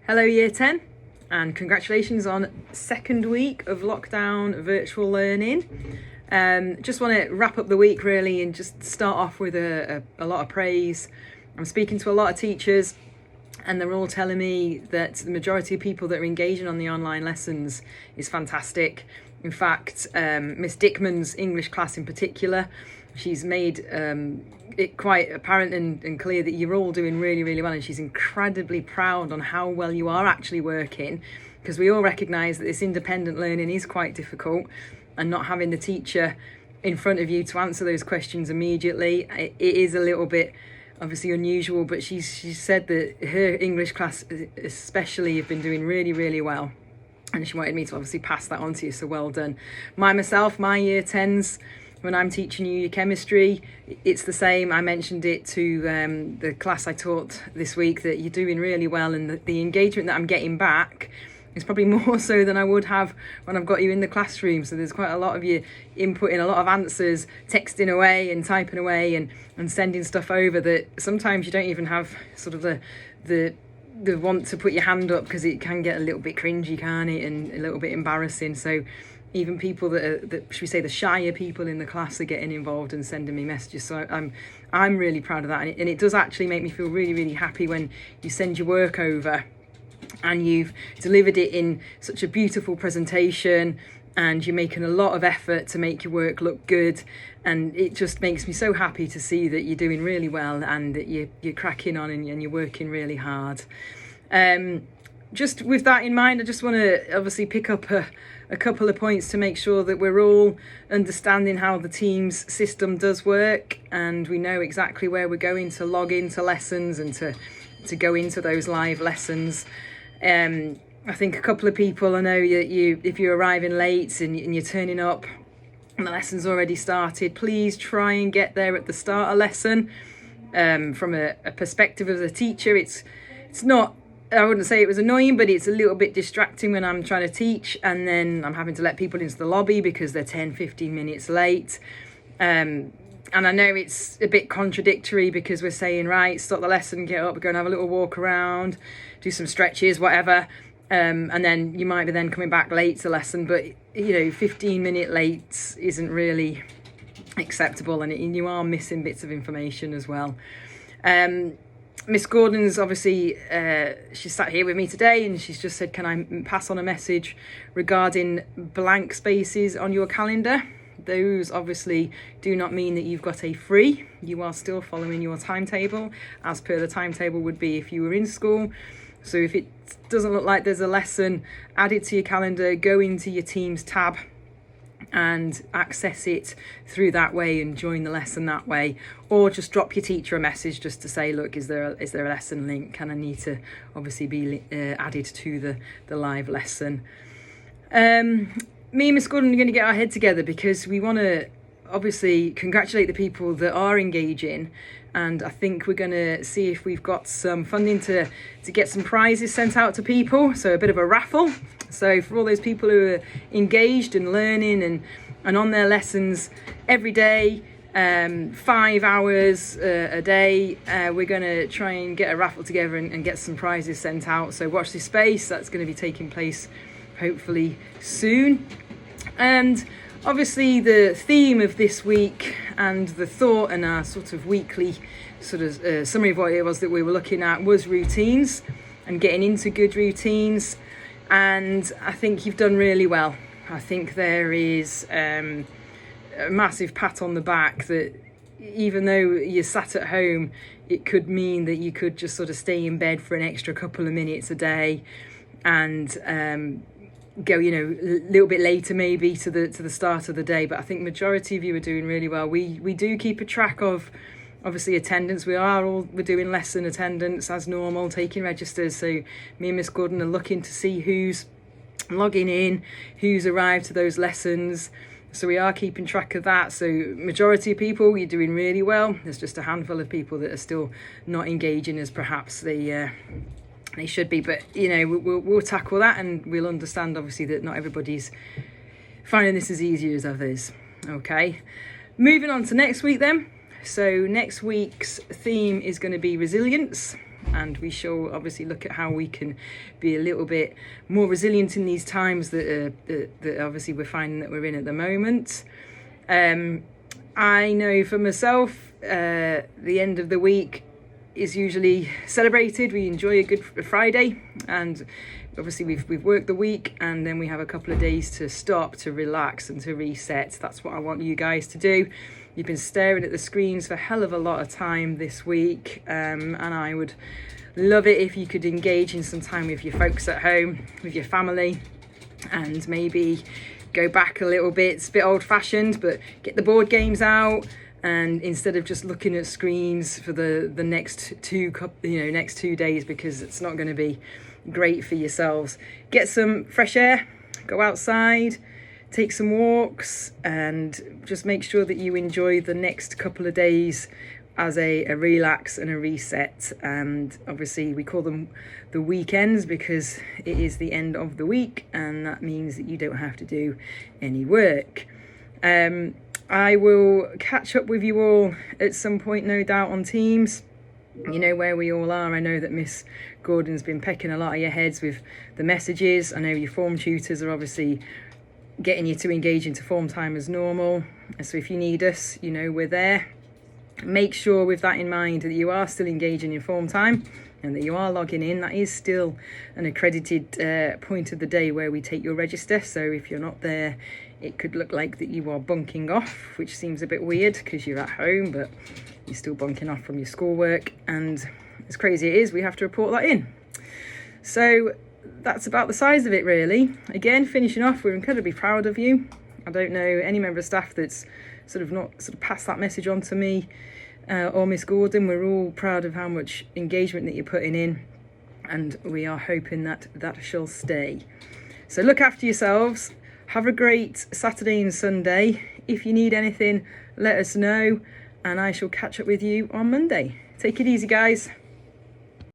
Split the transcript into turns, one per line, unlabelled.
Hello Year 10 and congratulations on second week of lockdown virtual learning. Just want to wrap up the week really and just start off with a lot of praise. I'm speaking to a lot of teachers and they're all telling me that the majority of people that are engaging on the online lessons is fantastic. In fact, Miss Dickman's English class in particular, she's made it quite apparent and clear that you're all doing really well, and she's incredibly proud on how well you are actually working, because we all recognise that this independent learning is quite difficult, and not having the teacher in front of you to answer those questions immediately, it is a little bit obviously unusual, but she said that her English class especially have been doing really well, and she wanted me to obviously pass that on to you, so well done. My Year 10s, when I'm teaching you your chemistry, it's the same. I mentioned it to the class I taught this week that you're doing really well, and the engagement that I'm getting back is probably more so than I would have when I've got you in the classroom. So there's quite a lot of you inputting a lot of answers, texting away and typing away and sending stuff over that sometimes you don't even have sort of the want to put your hand up, because it can get a little bit cringy, can't it, and a little bit embarrassing. So even people that should we say the shyer people in the class are getting involved and sending me messages. So I'm really proud of that, and it does actually make me feel really happy when you send your work over and you've delivered it in such a beautiful presentation and you're making a lot of effort to make your work look good, and it just makes me so happy to see that you're doing really well and that you're cracking on and you're working really hard. Just with that in mind, I just want to obviously pick up a couple of points to make sure that we're all understanding how the Teams system does work, and we know exactly where we're going to log into lessons and to go into those live lessons. I think a couple of people, I know that if you're arriving late and you're turning up and the lesson's already started, please try and get there at the start of lesson. From a perspective of the teacher, it's not, I wouldn't say it was annoying, but it's a little bit distracting when I'm trying to teach and then I'm having to let people into the lobby because they're 10-15 minutes late. And I know it's a bit contradictory because we're saying, right, stop the lesson, get up, go and have a little walk around, do some stretches, whatever. And then you might be then coming back late to lesson, but 15-minute late isn't really acceptable, and you are missing bits of information as well. Miss Gordon's obviously, she sat here with me today and she's just said, can I pass on a message regarding blank spaces on your calendar? Those obviously do not mean that you've got a free. You are still following your timetable as per the timetable would be if you were in school. So if it doesn't look like there's a lesson, add it to your calendar, go into your Teams tab and access it through that way and join the lesson that way, or just drop your teacher a message just to say, look, is there a lesson link, and I need to obviously be added to the live lesson. Me and Miss Gordon are going to get our head together because we want to obviously congratulate the people that are engaging, and I think we're going to see if we've got some funding to get some prizes sent out to people, so a bit of a raffle. So for all those people who are engaged and learning and on their lessons every day, 5 hours a day, we're going to try and get a raffle together and get some prizes sent out. So watch this space, that's going to be taking place hopefully soon. And obviously the theme of this week and the thought and our sort of weekly sort of summary of what it was that we were looking at was routines and getting into good routines. And I think you've done really well. I think there is a massive pat on the back that even though you're sat at home, it could mean that you could just sort of stay in bed for an extra couple of minutes a day and go, a little bit later maybe to the start of the day. But I think majority of you are doing really well. We do keep a track of obviously attendance. We're doing lesson attendance as normal, taking registers. So me and Miss Gordon are looking to see who's logging in, who's arrived to those lessons. So we are keeping track of that. So majority of people, you're doing really well. There's just a handful of people that are still not engaging as perhaps they should be. But we'll tackle that, and we'll understand obviously that not everybody's finding this as easy as others. Okay, moving on to next week then. So next week's theme is going to be resilience, and we shall obviously look at how we can be a little bit more resilient in these times that obviously we're finding that we're in at the moment. I know for myself, the end of the week is usually celebrated. We enjoy a Good Friday, and obviously we've worked the week, and then we have a couple of days to stop, to relax and to reset. That's what I want you guys to do. You've been staring at the screens for a hell of a lot of time this week, and I would love it if you could engage in some time with your folks at home, with your family, and maybe go back a little bit. It's a bit old-fashioned, but get the board games out, and instead of just looking at screens for the next 2 days, because it's not going to be great for yourselves, get some fresh air, go outside, take some walks, and just make sure that you enjoy the next couple of days as a relax and a reset. And obviously we call them the weekends because it is the end of the week, and that means that you don't have to do any work. I will catch up with you all at some point, no doubt, on Teams. You know where we all are. I know that Miss Gordon's been pecking a lot of your heads with the messages. I know your form tutors are obviously getting you to engage into form time as normal. So if you need us, you know we're there. Make sure with that in mind that you are still engaging in form time and that you are logging in. That is still an accredited point of the day where we take your register. So if you're not there, it could look like that you are bunking off, which seems a bit weird because you're at home, but you're still bunking off from your schoolwork. And as crazy it is, we have to report that in. So that's about the size of it, really. Again, finishing off, we're incredibly proud of you. I don't know any member of staff that's sort of passed that message on to me or Miss Gordon. We're all proud of how much engagement that you're putting in, and we are hoping that that shall stay. So look after yourselves. Have a great Saturday and Sunday. If you need anything, let us know, and I shall catch up with you on Monday. Take it easy, guys.